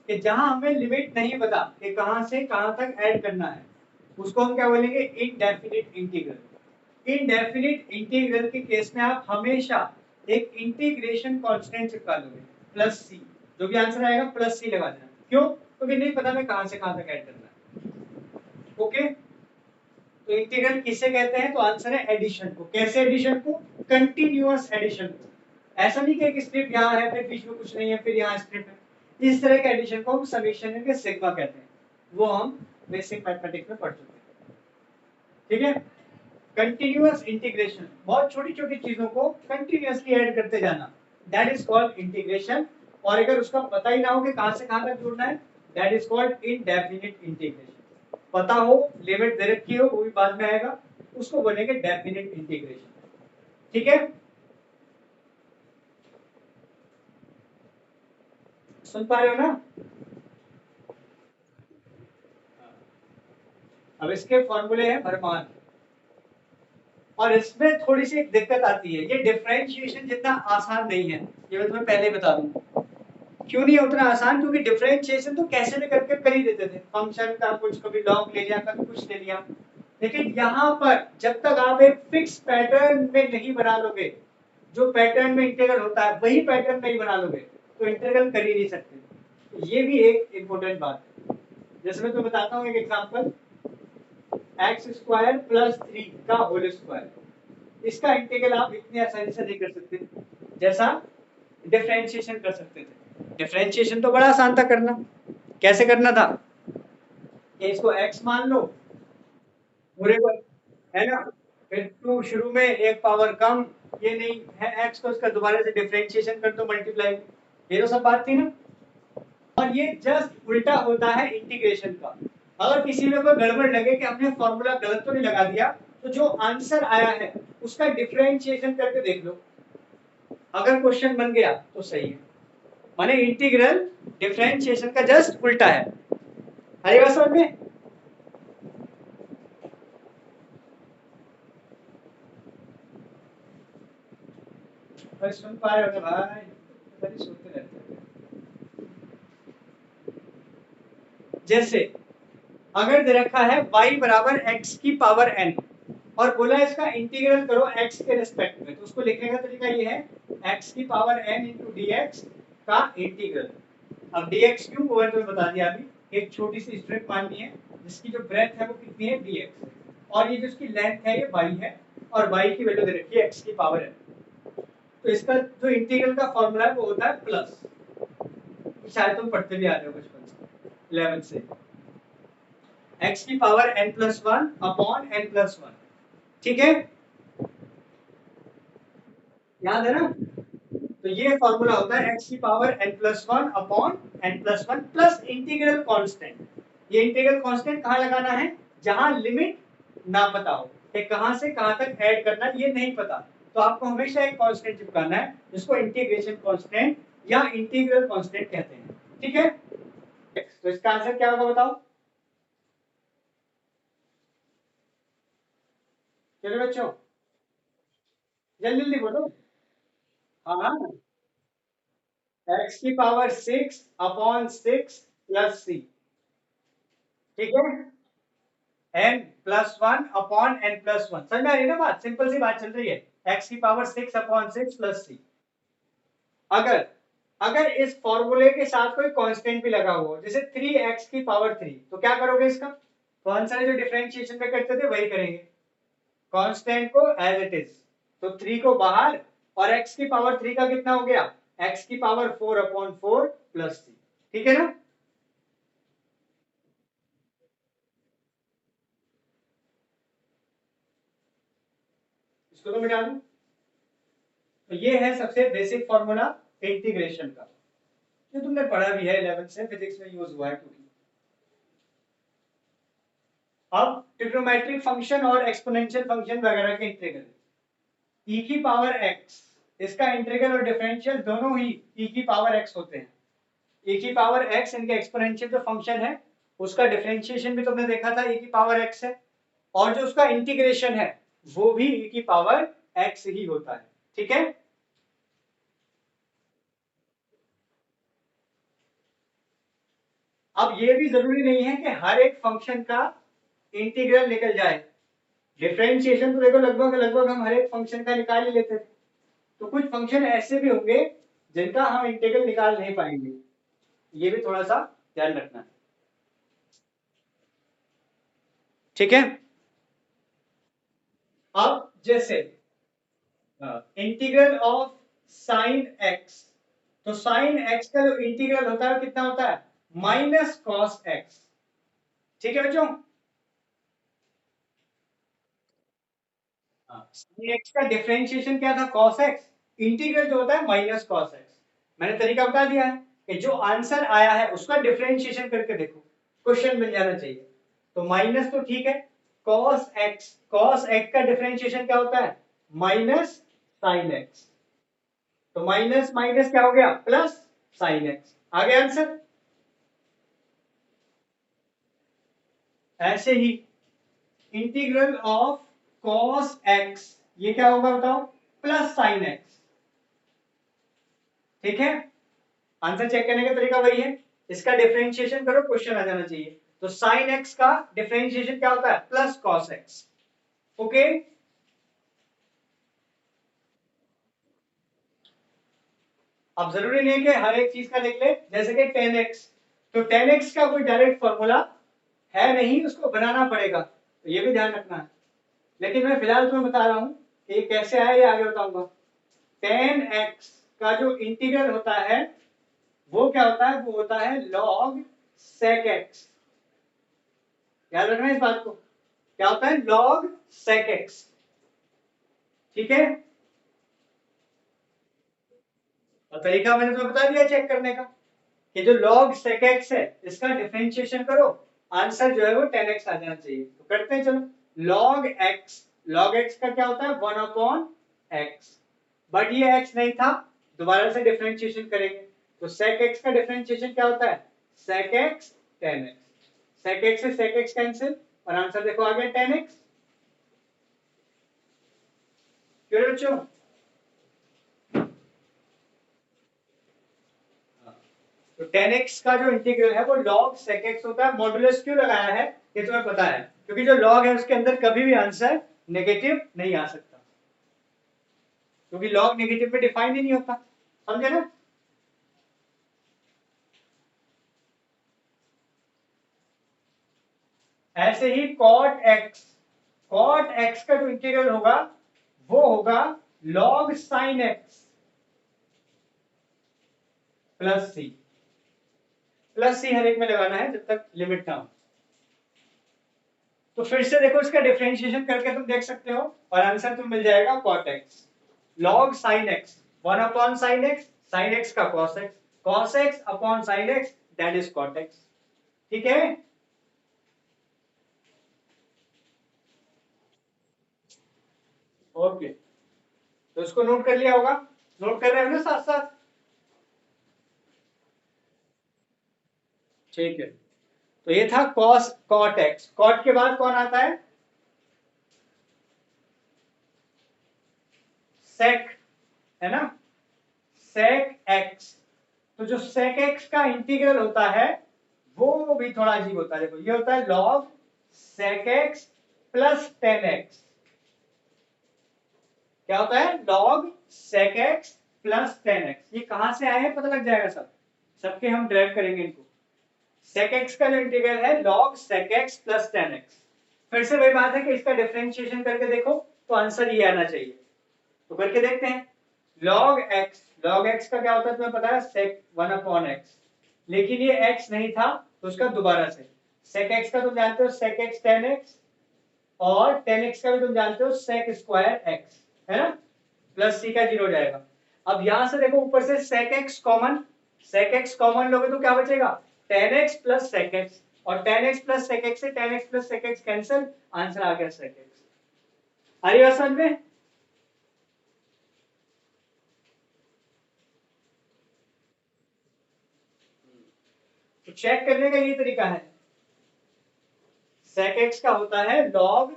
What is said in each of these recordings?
कि जहां हमें लिमिट नहीं पता कि कहां से कहां तक ऐड करना है, उसको हम क्या बोलेंगे, इनडेफिनिट इंटीग्रल। इनडेफिनिट इंटीग्रल के केस में आप हमेशा एक इंटीग्रेशन कांस्टेंट चिपका लोगे प्लस सी, जो भी आंसर आएगा प्लस सी लगा देना। क्यों? क्योंकि नहीं पता मैं कहां से कहां तक ऐड करना है। ओके, तो इंटीग्रल किसे कहते हैं? तो आंसर है एडिशन को। कैसे एडिशन को? कंटिन्यूअस एडिशन को। ऐसा नहीं कि एक स्ट्रिप यहाँ है फिर बीच में कुछ नहीं है फिर यहाँ स्ट्रिप है। इस तरह के एडिशन को हम समेशन के सिग्मा कहते हैं, वो हम बेसिक मैथमेटिक्स में पढ़ चुके हैं। ठीक है, कंटिन्यूअस इंटीग्रेशन, बहुत छोटी छोटी चीजों को कंटिन्यूअसली ऐड करते जाना, दैट इज कॉल्ड इंटीग्रेशन। और अगर उसका पता ही ना हो कि कहां से कहां तक जोड़ना है, that is called indefinite integration. पता हो, लिमिट दे रखी हो, वो भी बाद में आएगा, उसको बोलेंगे डेफिनिट इंटीग्रेशन। ठीक है, सुन पा रहे हो ना? अब इसके फॉर्मूले हैं भरमान, और इसमें थोड़ी सी एक दिक्कत आती है, ये डिफरेंशिएशन जितना आसान नहीं है, ये मैं तुम्हें पहले बता दूं। क्यों नहीं उतना आसान? क्योंकि डिफरेंशिएशन तो कैसे भी करके कर ही देते थे, फंक्शन का कुछ, कभी लॉग ले लिया, कभी कुछ ले लिया। लेकिन यहाँ पर जब तक आप एक फिक्स पैटर्न में नहीं बना लोगे, जो पैटर्न में इंटीग्रल होता है वही पैटर्न नहीं बना लोगे, तो इंटीग्रल कर ही नहीं सकते। ये भी एक इम्पोर्टेंट बात है। जैसे मैं तुम्हें बताता हूँ एक एग्जांपल, एक्स स्क्वायर प्लस 3 का होल स्क्वायर, इसका इंटीग्रल आप इतनी आसानी से नहीं कर सकते जैसा डिफरेंशिएशन कर सकते थे। डिफरेंशिएशन तो बड़ा आसान था करना। कैसे करना था? कि इसको x मान लो पूरे को, है ना, फिर टू शुरू में एक पावर कम, ये नहीं है x को, इसका दोबारा से डिफरेंशिएशन कर दो मल्टीप्लाई, ये तो सब बात थी ना। और ये जस्ट उल्टा होता है इंटीग्रेशन का। अगर किसी में कोई गड़बड़ लगे कि हमने फॉर्मूला गलत तो नहीं लगा दिया, तो जो आंसर आया है उसका डिफरेंशिएशन करके देख लो, अगर क्वेश्चन बन गया तो सही है। माने इंटीग्रल डिफरेंशिएशन का जस्ट उल्टा है। अरे बात समझ में? भाई सुन पा रहे हो भाई? बड़ी सुनते रहते हैं। जैसे अगर दे रखा है y बराबर x की पावर n, और बोला इसका इंटीग्रल करो x के रिस्पेक्ट में, तो उसको लिखने का तरीका ये है, x की पावर n इंटू dx का इंटीग्रल। अब dx क्यों वो तो बता दिया अभी। एक छोटी सी स्ट्रिप माननी है जिसकी जो ब्रेथ है वो कितनी है, dx, और ये जो इसकी लेंथ है ये y है, और y की वैल्यू दे रखी है x की पावर n। तो इसका जो इंटीग्रल का फॉर्मूला है वो होता है प्लस, शायद तुम पढ़ते भी आ रहे हो बचपन से, 11 से, x की power n plus one upon n plus one. ठीक है, याद है ना? तो ये फॉर्मूला होता है x की power n plus one upon n plus one plus integral constant. ये इंटीग्रल कांस्टेंट कहाँ लगाना है? जहां लिमिट ना पता हो कि कहां से कहां तक ऐड करना, ये नहीं पता, तो आपको हमेशा एक कांस्टेंट चिपकाना है जिसको इंटीग्रेशन कांस्टेंट या इंटीग्रल कांस्टेंट कहते हैं। ठीक है, तो इसका आंसर क्या होगा बताओ? चलो बच्चों, जल्दी जल्दी बोलो। हाँ, x की पावर 6 अपॉन 6 प्लस सी। ठीक है, n plus one upon n plus one. समझ में आ रही है ना बात? सिंपल सी बात चल रही है, x की पावर 6 अपॉन 6 प्लस सी। अगर अगर इस फॉर्मूले के साथ कोई कांस्टेंट भी लगा हुआ हो, जैसे 3x की पावर 3, तो क्या करोगे इसका? तो आंसर जो डिफरेंशिएशन में करते थे वही करेंगे, कांस्टेंट को एज इट इज, तो 3 को बाहर, और x की पावर 3 का कितना हो गया, x की पावर 4 अपॉन 4 प्लस सी। ठीक है ना? इसको तो मिटा दूं। तो ये है सबसे बेसिक फॉर्मूला इंटीग्रेशन का, जो तुमने पढ़ा भी है 11th से, फिजिक्स में यूज हुआ है क्योंकि। अब ट्रिग्नोमेट्रिक फंक्शन और एक्सपोनेंशियल फंक्शन वगैरह के इंटीग्रल, e की पावर x, इसका इंटीग्रल और डिफरेंशियल दोनों ही e की पावर x होते हैं। e की पावर x इनके एक्सपोनेंशियल जो फंक्शन है उसका डिफरेंशिएशन भी तुमने देखा था, e की पावर x है, और जो उसका इंटीग्रेशन है वो भी e की पावर x ही होता है। ठीक है, अब ये भी जरूरी नहीं है कि हर एक फंक्शन का इंटीग्रल निकल जाए। डिफरेंशिएशन तो देखो लगभग लगभग हम हर एक फंक्शन का निकाल ही लेते थे, तो कुछ फंक्शन ऐसे भी होंगे जिनका हम इंटीग्रल निकाल नहीं पाएंगे, ये भी थोड़ा सा ध्यान रखना है। ठीक है। अब जैसे इंटीग्रल ऑफ साइन एक्स, तो साइन एक्स का जो इंटीग्रल होता है कितना होता है, माइनस कॉस एक्स। ठीक है बच्चों, साइन एक्स का डिफरेंशिएशन क्या था, कॉस एक्स, इंटीग्रल जो होता है माइनस कॉस एक्स। मैंने तरीका बता दिया है कि जो आंसर आया है उसका डिफरेंशिएशन करके देखो, क्वेश्चन मिल जाना चाहिए। तो माइनस तो ठीक है, कॉस एक्स का डिफरेंशिएशन क्या होता है, माइनस साइन एक्स। तो माइनस माइनस क्या हो गया, प्लस साइन एक्स, आ गया आंसर। ऐसे ही इंटीग्रल ऑफ कॉस एक्स, ये क्या होगा बताओ, प्लस साइन एक्स। ठीक है, आंसर चेक करने का तरीका वही है, इसका डिफरेंशिएशन करो, क्वेश्चन आ जाना चाहिए। तो साइन एक्स का डिफरेंशिएशन क्या होता है, प्लस कॉस एक्स। ओके, अब जरूरी नहीं है कि हर एक चीज का देख ले, जैसे कि टेन एक्स, तो टेन एक्स का कोई डायरेक्ट फॉर्मूला है नहीं, उसको बनाना पड़ेगा, तो ये भी ध्यान रखना है। लेकिन मैं फिलहाल तुम्हें बता रहा हूं कि ये कैसे आया, ये आगे बताऊंगा। टेन एक्स का जो इंटीग्रल होता है वो क्या होता है, वो होता है लॉग सेक एक्स। याद रखना इस बात को, क्या होता है, लॉग सेक एक्स। ठीक है, और तरीका मैंने तुम्हें बता दिया चेक करने का, कि जो log sec x है इसका डिफरेंशिएशन करो, आंसर जो है वो 10x आ जाना चाहिए। तो करते हैं चलो, log x का क्या होता है, 1 अपॉन x, बट ये x नहीं था, दोबारा से डिफरेंशिएशन करेंगे। तो sec x का डिफरेंशिएशन क्या होता है, sec x 10x, sec x से sec x कैंसिल, और आंसर देखो आ गया 10x। क्लियर बच्चों, तो 10x का जो इंटीग्रल है वो log sec x होता है। मॉडुलस क्यों लगाया है ये तुम्हें पता है, क्योंकि जो log है उसके अंदर कभी भी आंसर नेगेटिव नहीं आ सकता, क्योंकि log नेगेटिव में डिफाइन ही नहीं होता, समझे ना। ऐसे ही cot x का जो इंटीग्रल होगा वो होगा log sin x प्लस सी। प्लस सी हर एक में लगाना है जब तक लिमिट ना हो। तो फिर से देखो, इसका डिफरेंशिएशन करके तुम देख सकते हो, और आंसर तुम्हें मिल जाएगा cot x log sin x, 1 upon sin x, sin x का cos x upon sin x, that is cot x। ठीक है, ओके, तो इसको नोट कर लिया होगा, नोट कर रहे हो ना साथ साथ। ठीक है, तो ये था cot x। cot के बाद कौन आता है, sec, है ना, sec x। तो जो sec x का इंटीग्रल होता है वो भी थोड़ा अजीब होता है, देखो ये होता है log sec x plus 10x। क्या होता है, log sec x plus 10x। ये कहां से आए हैं पता लग जाएगा, सब सबके हम ड्राइव करेंगे इनको। sec x का जो इंटीग्रल है log sec x plus 10x। फिर से वही बात है कि इसका डिफरेंशिएशन करके देखो तो आंसर ये आना चाहिए, तो करके देखते हैं। log x का क्या होता है तुम्हें पता है, sec 1 अपॉन x, लेकिन ये x नहीं था तो उसका दोबारा से sec x का तुम जानते हो sec x 10x, और 10x का भी तुम जानते हो sec स्क्वायर x, है ना, प्लस c का 0 हो जाएगा। अब यहां से देखो ऊपर से sec x कॉमन लोगे तो क्या बचेगा, 10x प्लस sec x, और 10x प्लस sec x से 10x plus sec x cancel, answer आ गया sec x। आ रही बात समझ में, तो चेक करने का ये तरीका है, sec x का होता है log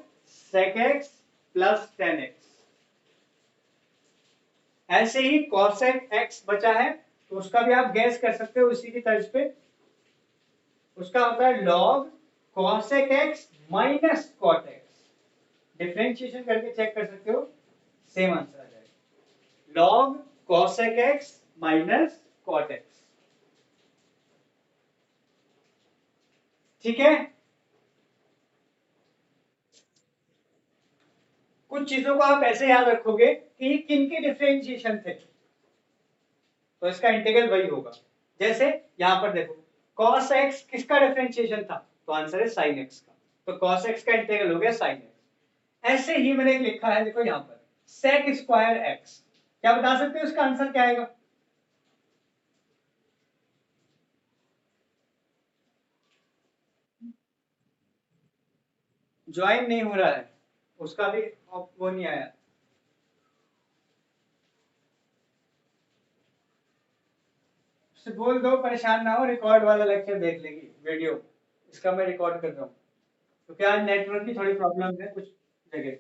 sec x plus 10x। ऐसे ही cosec x बचा है, तो उसका भी आप गैस कर सकते हो इसी की तर्ज पे, उसका होता है log cosec x minus cot x। Differentiation करके चेक कर सकते हो, सेम आंसर आ जाएगा। log cosec x minus cot x। ठीक है, कुछ चीजों को आप ऐसे याद रखोगे कि किन के डिफरेंशिएशन थे, तो इसका इंटीग्रल वही होगा। जैसे यहां पर देखो cos x किसका डिफरेंशिएशन था, तो आंसर है sin x का, तो cos x का इंटीग्रल हो गया sin x। ऐसे ही मैंने एक लिखा है, देखो यहां पर sec स्क्वायर x, क्या बता सकते हो इसका आंसर क्या आएगा? ज्वाइन नहीं हो रहा है, उसका भी वो नहीं आया। उससे बोल दो परेशान ना हो, रिकॉर्ड वाला लेक्चर देख लेगी वीडियो, इसका मैं रिकॉर्ड कर रहा हूँ, क्योंकि आज नेटवर्क की थोड़ी प्रॉब्लम है कुछ जगह।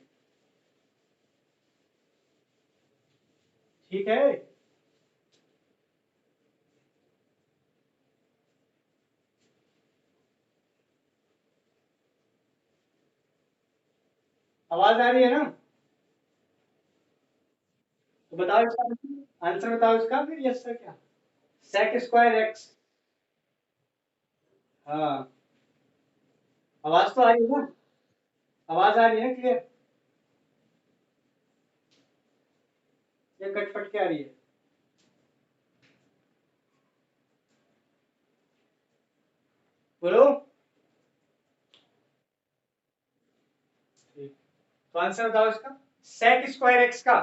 ठीक है, आवाज आ रही है ना? तो बताओ इसका आंसर, बताओ इसका फिर यस सर क्या, sec स्क्वायर x। हाँ, आवाज तो आ रही है ना? आवाज आ रही है क्लियर? ये कटपट के आ रही है? बोलो। ठीक, तो आंसर बताओ इसका, sec स्क्वायर x का।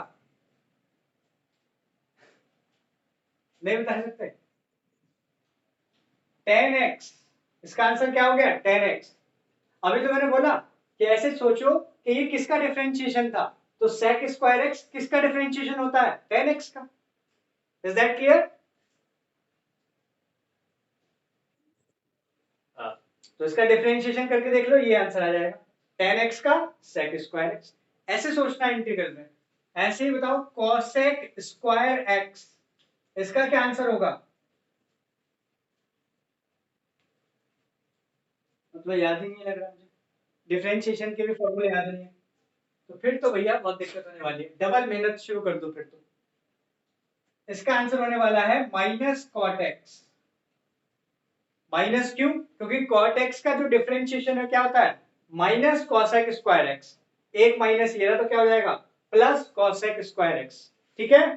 नहीं बता सकते? tan x, इसका आंसर क्या हो गया, tan x। अभी तो मैंने बोला कि ऐसे सोचो कि ये किसका डिफरेंशिएशन था, तो sec स्क्वायर x किसका डिफरेंशिएशन होता है, tan x का। Is that clear? हाँ, तो इसका डिफरेंशिएशन करके देख लो, ये आंसर आ जाएगा, tan x का sec स्क्वायर x। ऐसे सोचना है इंटीग्रल में। ऐसे ही बताओ cosec स्क्वायर x, इसका क्या आंसर होगा? मतलब याद ही नहीं लग रहा मुझे, डिफरेंशिएशन के भी फॉर्मूले याद नहीं है, तो फिर तो भैया बहुत दिक्कत होने वाली है, डबल मेहनत शुरू कर दो फिर तो। इसका आंसर होने वाला है माइनस कॉट एक्स। माइनस क्यों? क्योंकि कॉट एक्स का जो डिफरेंशिएशन है क्या होता है, माइनस कॉसेक स्क्वायर एक्स। एक माइनस ये रहा तो क्या हो जाएगा, प्लस कॉसेक स्क्वायर एक्स। ठीक है,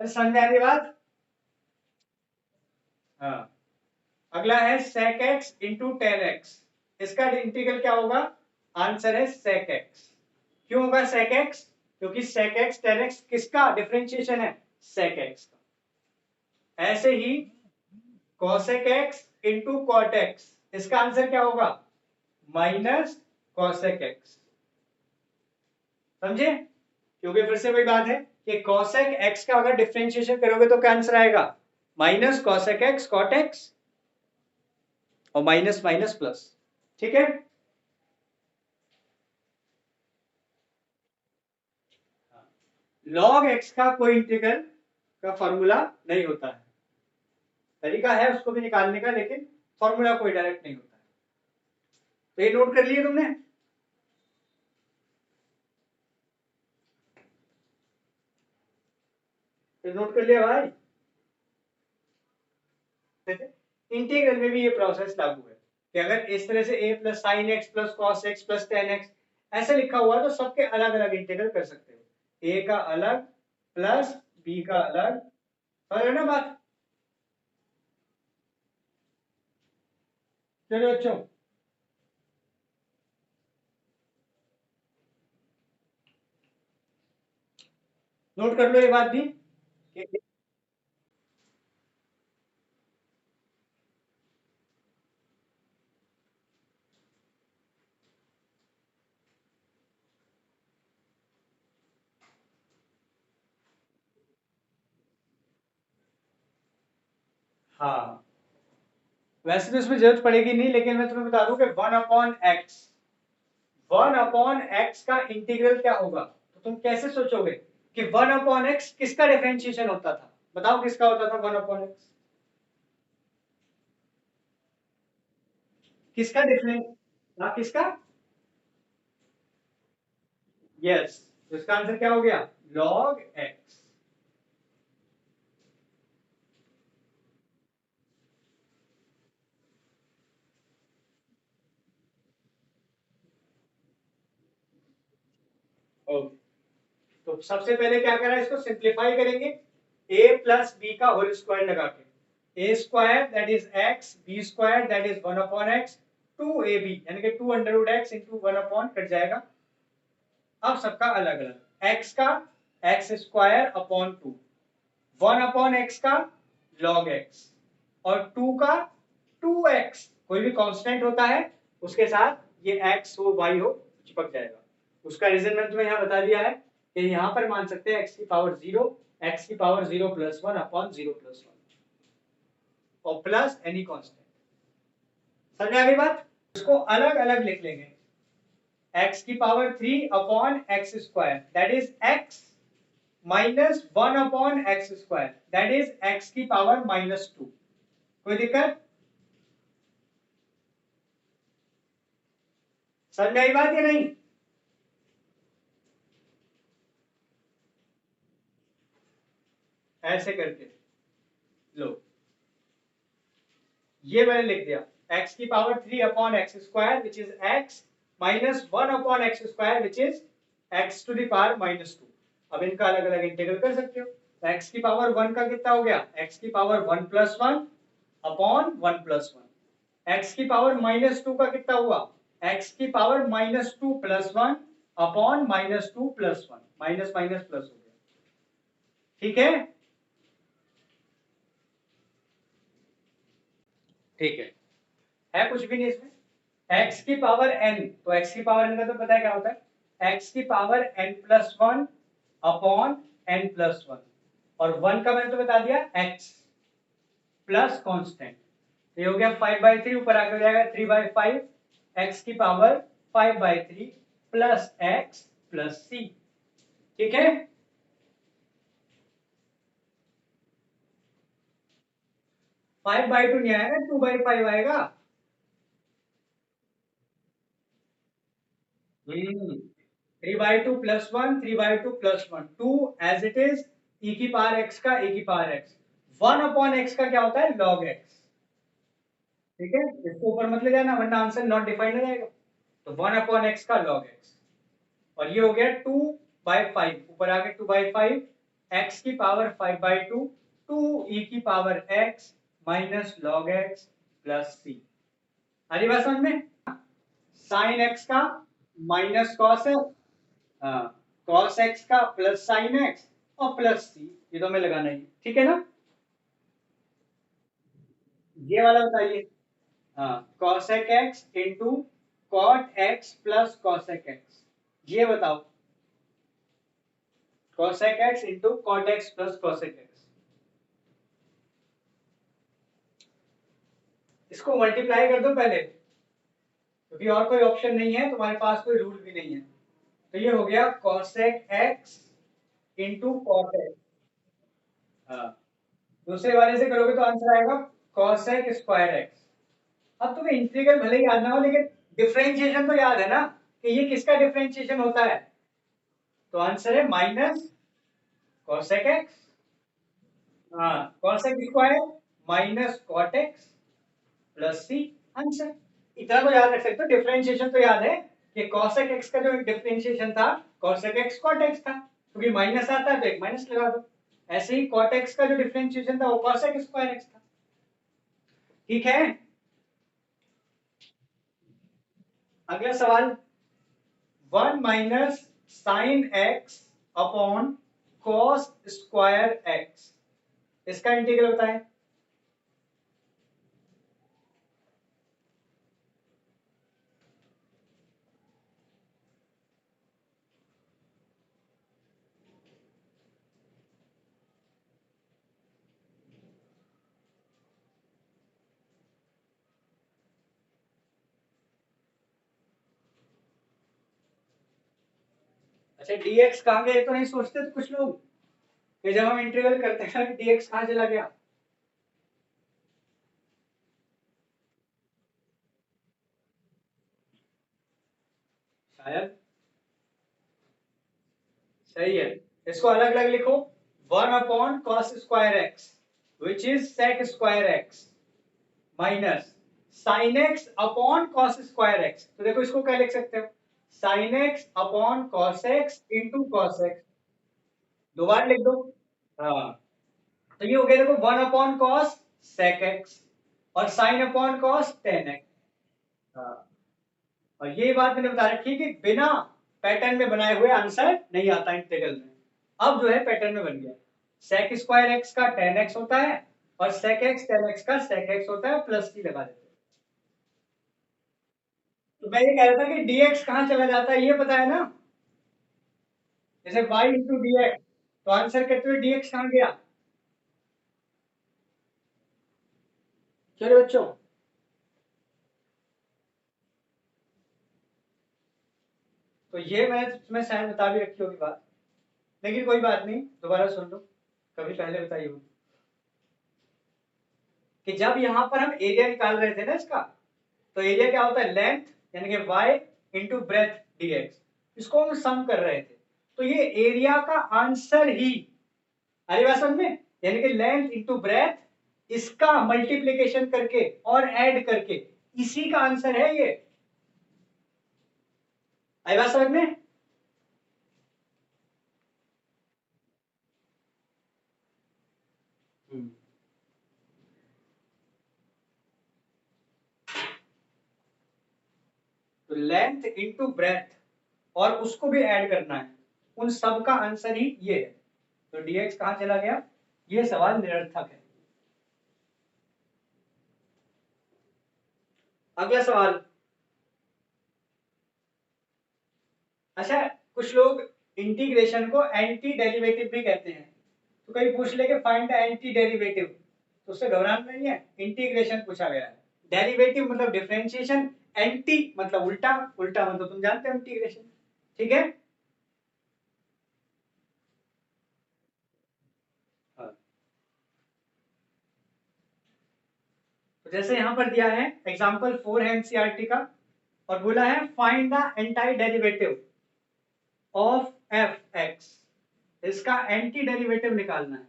तो समझ आ रही बात? हाँ, अगला है sec x into ten x, इसका इंटीग्रल क्या होगा, आंसर है sec x। क्यों होगा sec x? क्योंकि sec x tan x किसका डिफरेंशिएशन है, sec x का। ऐसे ही cosec x into cot x, इसका आंसर क्या होगा, माइनस cosec x। समझे? क्योंकि फिर से वही बात है कि cosec x का अगर डिफरेंशिएशन करोगे तो क्या आंसर आएगा, minus cosec x cot x, और माइनस माइनस प्लस। ठीक है, log x का कोई इंटीग्रल का फॉर्मूला नहीं होता है, तरीका है उसको भी निकालने का, लेकिन फॉर्मूला कोई डायरेक्ट नहीं होता है। तो ये नोट कर लिए तुमने? तो नोट कर लिया भाई? इंटीग्रल में भी ये प्रोसेस लागू है कि अगर इस तरह से a plus sine x plus cos x plus ten x ऐसे लिखा हुआ, तो सबके अलग अलग इंटीग्रल कर सकते हो, a का अलग प्लस b का अलग। समझ रहे हो ना बात? चलो बच्चों, नोट कर लो ये बात भी कि हाँ, वैसे तो इसमें जरूरत पड़ेगी नहीं, लेकिन मैं तुम्हें बता दूं कि वन अपॉन एक्स का इंटीग्रल क्या होगा। तो तुम कैसे सोचोगे कि वन अपॉन एक्स किसका डिफरेंशिएशन होता था, बताओ किसका होता था वन अपॉन एक्स? किसका डिफरेंस? हाँ किसका? यस, तो इसका आंसर क्या हो गया? Log x. ओके, तो सबसे पहले क्या करा, इसको सिंप्लीफाई करेंगे। ए प्लस बी का होल स्क्वायर लगा के, A square that is X, B square that is 1 upon X, 2ab यानी कि 2 under root X into 1 upon cut जाएगा। अब सबका अलग अलग, एक्स का X square upon 2, 1 upon X का लॉग एक्स, और 2 का 2x, कोई भी कांस्टेंट होता है उसके साथ ये x हो y हो चिपक जाएगा। उसका रीजन मैंने तुम्हें यहाँ बता दिया है कि यहाँ पर मान सकते हैं x की पावर 0, x की पावर 0 प्लस 1 अपॉन 0 प्लस 1 और प्लस एनी कांस्टेंट। समझ आ गई बात? इसको अलग अलग लिख लेंगे, x की power 3 upon x square that is x minus 1 upon x square that is x की पावर माइनस 2। कोई दिक्कत? समझ में आई बात या नहीं? ऐसे करके लो, ये मैंने लिख दिया, x की power 3 upon x square which is x minus 1 upon x square which is x to the power minus 2। अब इनका अलग अलग इंटीग्रल कर सकते हो, तो x की पावर 1 का कितना हो गया, x की power 1 plus 1 upon 1 plus 1। x की पावर माइनस 2 का कितना हुआ, x की power minus 2 plus 1 upon minus 2 plus 1, minus minus plus हो गया। ठीक है, ठीक है कुछ भी नहीं इसमें। x की पावर n, तो x की पावर n का तो पता है क्या होता है, x की power n plus 1 upon n plus 1, और 1 का मैंने तो बता दिया x प्लस कांस्टेंट, तो ये हो गया 5/3, ऊपर आके हो जाएगा 3/5, x की power 5/3 plus x plus c। ठीक है, 5/2 नहीं आएगा, 2/5 आएगा। 3/2 plus 1, 3/2 plus 1, 2 as it is, e की पावर x का e की पावर x, 1 अपॉन x का क्या होता है, log x। ठीक है, इसको ऊपर मत ले जाना वरना आंसर नॉट डिफाइंड हो जाएगा। तो 1 अपॉन x का log x, और ये हो गया 2/5, ऊपर आ गया 2/5, x की पावर 5/2, 2 e की power x minus log x plus c। आ रही बात समझ में? साइन x का माइनस कॉस है, हाँ, cos x का प्लस साइन x और प्लस c, ये तो हमें लगाना ही, ठीक है ना? ये वाला बताइए, हाँ, cosec x into cot x plus cosec x, ये बताओ, cosec x into cot x plus cosec x, इसको मल्टीप्लाई कर दो पहले, क्योंकि और कोई ऑप्शन नहीं है, तुम्हारे पास कोई रूल भी नहीं है। तो ये हो गया cosec x into cot x, हाँ, दूसरे वाले से करोगे तो आंसर आएगा cosec स्क्वायर x। अब तुम्हें इंटीग्रल भले ही याद ना हो लेकिन डिफरेंशिएशन तो याद है ना, कि ये किसका डिफरेंशिएशन होता है, तो आंसर है माइनस cosec x, हाँ, cosec square minus cot x plus c, answer. इतना तो याद रख सकते हो, डिफरेंशिएशन तो याद है कि cosec x का जो डिफरेंशिएशन था cosec x cot x था, क्योंकि माइनस आता है तो एक माइनस लगा दो। ऐसे ही cot x का जो डिफरेंशिएशन था वो cosec स्क्वायर x था। ठीक है, अगला सवाल, 1 minus sine x upon cos square x, इसका इंटीग्रल बताएं। अच्छा, dx कहाँ गए तो नहीं सोचते तो कुछ लोग, कि जब हम इंटीग्रल करते हैं dx कहाँ चला गया। शायद सही है। इसको अलग अलग लिखो, 1/cos²x which is sec²x minus sin x/cos²x। तो देखो इसको क्या लिख सकते हो, sin x/cos x into cos x, दो बार लिख दो। हाँ, तो ये हो गया देखो 1/cos sec x और sin/cos tan x। हाँ, और ये बात मैंने बता रखी है कि बिना पैटर्न में बनाए हुए आंसर नहीं आता इंटीग्रल में। अब जो है पैटर्न में बन गया, sec²x का tan x होता है और sec x tan x का sec x होता है, प्लस की लगा देते हैं। तो मैं ये कह रहा था कि dx कहाँ चला जाता है ये पता है ना, जैसे y इंटू डी एक्स, तो आंसर कहते हुए dx कहाँ गया। चलो बच्चों, तो ये मैंने तुम्हें शायद बता भी रखी होगी बात, लेकिन कोई बात नहीं, दोबारा सुन लो, कभी पहले बताई होगी कि जब यहाँ पर हम एरिया निकाल रहे थे ना इसका, तो एरिया क्या होता है, लेंथ यानी कि y इंटू ब्रेथ dx, इसको हम सम कर रहे थे। तो ये एरिया का आंसर ही, अरे बात समझ में, यानी कि लेंथ इंटू ब्रेथ, इसका मल्टीप्लीकेशन करके और ऐड करके इसी का आंसर है ये। आई बात समझ में। तो लेंथ इंटू ब्रेथ और उसको भी ऐड करना है, उन सब का आंसर ही ये है। तो dx कहां चला गया, ये सवाल निरर्थक है। अगला सवाल, अच्छा, कुछ लोग इंटीग्रेशन को एंटी डेरिवेटिव भी कहते हैं, तो कहीं पूछ ले कि फाइंड द एंटी डेरिवेटिव, तो उससे घबराना नहीं है, इंटीग्रेशन पूछा गया है। डेरिवेटिव मतलब डिफरेंशिएशन, एंटी मतलब उल्टा, उल्टा मतलब तुम जानते हो इंटीग्रेशन, ठीक है। हाँ। तो जैसे यहां पर दिया है एग्जांपल 4 है एनसीईआरटी का, और बोला है find the anti derivative of F x, इसका एंटी डेरिवेटिव निकालना है।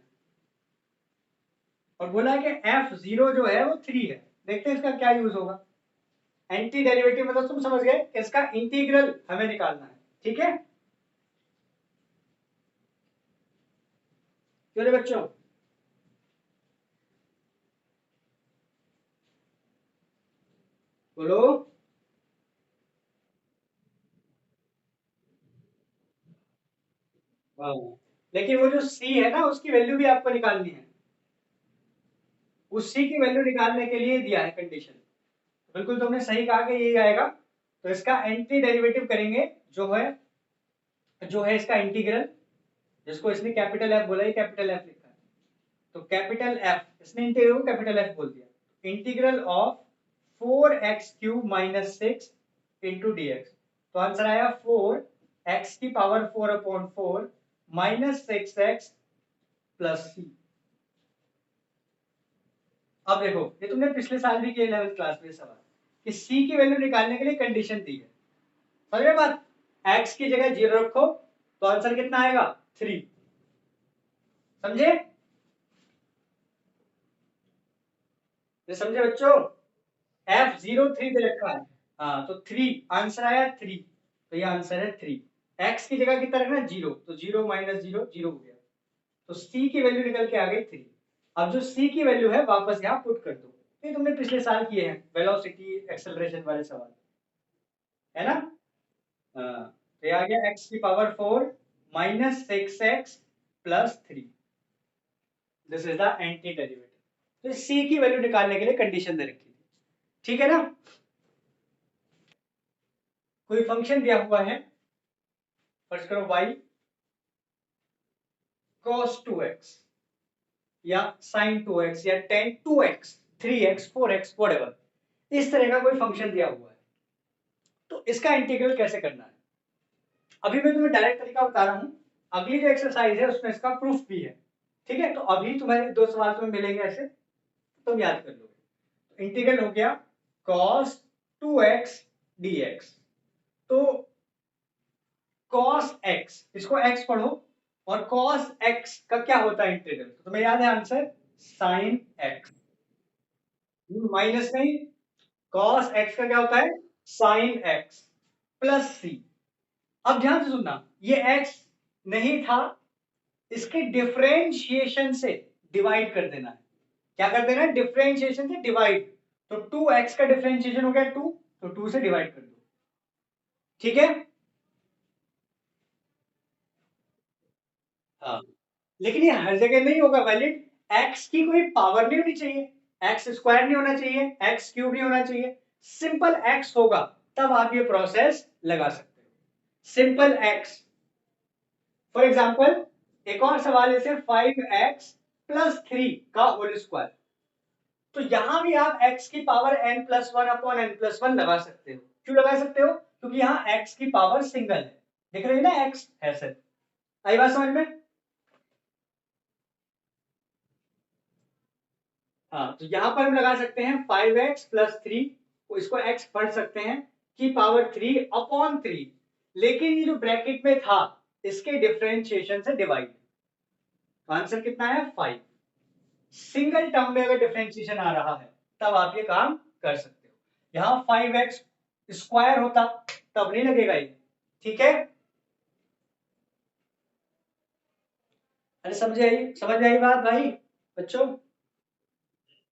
और बोला है कि f0 जो है वो 3 है, देखते हैं इसका क्या यूज होगा। एंटी डेरिवेटिव मतलब तुम समझ गए, इसका इंटीग्रल हमें निकालना है, ठीक है। क्यों रे बच्चों, बोलो। हाँ, लेकिन वो जो c है ना, उसकी वैल्यू भी आपको निकालनी है, उस c की वैल्यू निकालने के लिए दिया है कंडीशन। बिल्कुल तुमने सही कहा कि यही आएगा। तो इसका एंटी डेरिवेटिव करेंगे, जो है इसका इंटीग्रल, जिसको इसने कैपिटल एफ बोला, ये कैपिटल एफ लिखा है, तो कैपिटल एफ, इसने इंटीग्रल को कैपिटल एफ बोल दिया, integral of 4x³ minus 6 into D x. तो आंसर आया 4x⁴ माइनस 6x प्लस सी। अब देखो, ये तुमने पिछले साल भी किया 11th क्लास में सवाल, कि सी की वैल्यू निकालने के लिए कंडीशन दी है, समझ रहे बात, एक्स की जगह 0 रखो तो आंसर कितना आएगा, 3, समझे, ये समझे बच्चों, f0 3 दे रखा है, हाँ, तो 3 आंसर आया 3, तो ये आंसर है 3। एक्स की जगह कितना रखना, 0, तो 0 माइनस 0 0 हो गया, तो c की वैल्यू निकल के आ गई 3। अब जो c की वैल्यू है वापस यहाँ पुट कर दो, ये तुमने पिछले साल किए हैं वेलोसिटी एक्सेलरेशन वाले सवाल, है ना। हाँ, तो ये आ गया x⁴ minus 6x plus 3, this is the anti derivative. तो c की वैल्यू निकालने के लिए कंडीशन दे रखी थी, ठीक है ना। कोई फंक्शन दिया हुआ है, फर्स्ट करो y cos 2x या sin 2x या tan 2x 3x 4x whatever, इस तरह का कोई फंक्शन दिया हुआ है, तो इसका इंटीग्रल कैसे करना है। अभी मैं तुम्हें डायरेक्ट तरीका बता रहा हूं, अगली जो एक्सरसाइज है उसमें इसका प्रूफ भी है, ठीक है। तो अभी तुम्हारे दो सवाल तुम्हें मिलेंगे ऐसे, तुम याद कर लोगे। इंटीग्रल हो गया cos 2x dx, तो cos x, इसको x पढ़ो, और cos x का क्या होता है इंटीग्रल, तो तुम्हें याद है आंसर sin x, माइनस नहीं, cos x का क्या होता है sin x प्लस c। अब ध्यान से सुनना, ये x नहीं था, इसके डिफरेंशिएशन से डिवाइड कर देना है। क्या कर देना है, डिफरेंशिएशन से डिवाइड, तो 2x का डिफरेंशिएशन हो गया 2, तो 2 से डिवाइड कर दो, ठीक है। हाँ, लेकिन ये हर जगह नहीं होगा वैलिड, x की कोई पावर नहीं होनी चाहिए, एक्स स्क्वायर नहीं होना चाहिए, एक्स क्यूब नहीं होना चाहिए, सिंपल x होगा, तब आप ये प्रोसेस लगा सकते हो, सिंपल x। फॉर एग्जाम्पल एक और सवाल है, 5x प्लस 3 का होल स्क्वायर, तो यहां भी आप x की power n plus one upon n plus one लगा सकते हो। क्यों लगा सकते हो, क्योंकि यहाँ x की पावर सिंगल है, देख रहे हो ना, x है सर, आई बात समझ में। हाँ, तो यहां पर हम लगा सकते हैं 5x प्लस 3, इसको x पढ़ सकते हैं की पावर 3 अपॉन 3, लेकिन ये जो ब्रैकेट में था इसके डिफरेंशिएशन से डिवाइड, तो आंसर कितना है 5। सिंगल टर्म में अगर डिफरेंशिएशन आ रहा है तब आप ये काम कर सकते हो, यहां 5x स्क्वायर होता तब नहीं लगेगा ये, ठीक है। अरे समझ आई बात भाई बच्चों,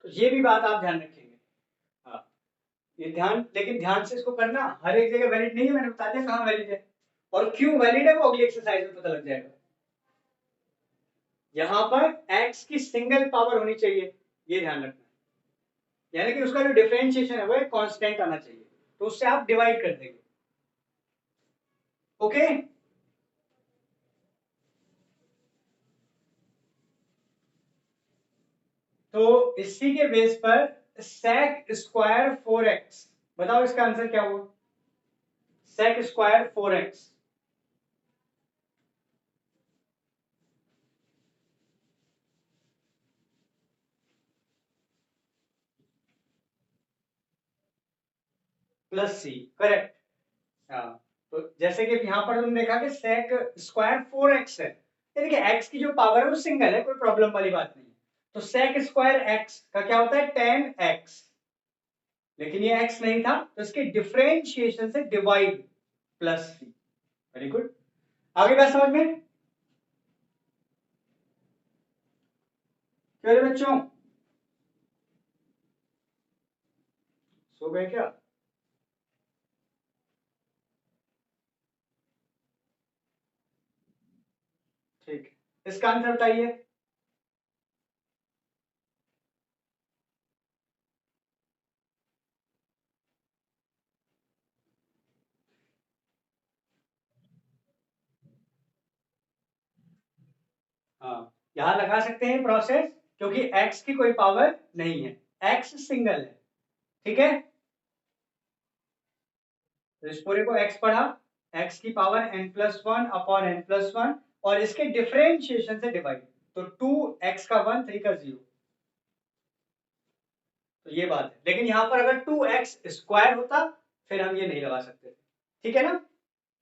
तो ये भी बात आप ध्यान रखेंगे। हाँ, ये ध्यान, लेकिन ध्यान से इसको करना, हर एक जगह वैलिड नहीं है, मैंने बता दिया कहाँ वैलिड है और क्यों वैलिड है, वो अगली एक्सरसाइज में पता लग जाएगा। यहां पर x की सिंगल पावर होनी चाहिए, ये ध्यान रखना, यानी कि उसका जो डिफरेंशिएशन है वो एक कांस्टेंट आना चाहिए, तो उससे आप डिवाइड कर देंगे, ओके। तो इसी के बेस पर sec स्क्वायर 4x, बताओ इसका आंसर क्या हुआ, sec स्क्वायर 4x प्लस सी, करेक्ट। हाँ, तो जैसे कि यहाँ पर तुमने देखा कि sec स्क्वायर 4x है, यानी कि x की जो पावर है वो सिंगल है, कोई प्रॉब्लम वाली बात नहीं है, तो sec स्क्वायर x का क्या होता है 10x, लेकिन ये x नहीं था तो इसके डिफरेंशिएशन से डिवाइड प्लस सी, वेरी गुड। आगे बात समझ में, क्या रे बच्चों, सो गए क्या। ठीक है, इसका आंसर बताइए। हाँ, यहां लगा सकते हैं प्रोसेस, क्योंकि x की कोई पावर नहीं है, x सिंगल है, ठीक है। तो इस पूरे को x पढ़ा, x की power n plus one upon n plus one, और इसके डिफरेंशिएशन से डिवाइड, तो 2x का 1 3 का 0, तो ये बात है, लेकिन यहां पर अगर 2x स्क्वायर होता फिर हम ये नहीं लगा सकते, ठीक है ना।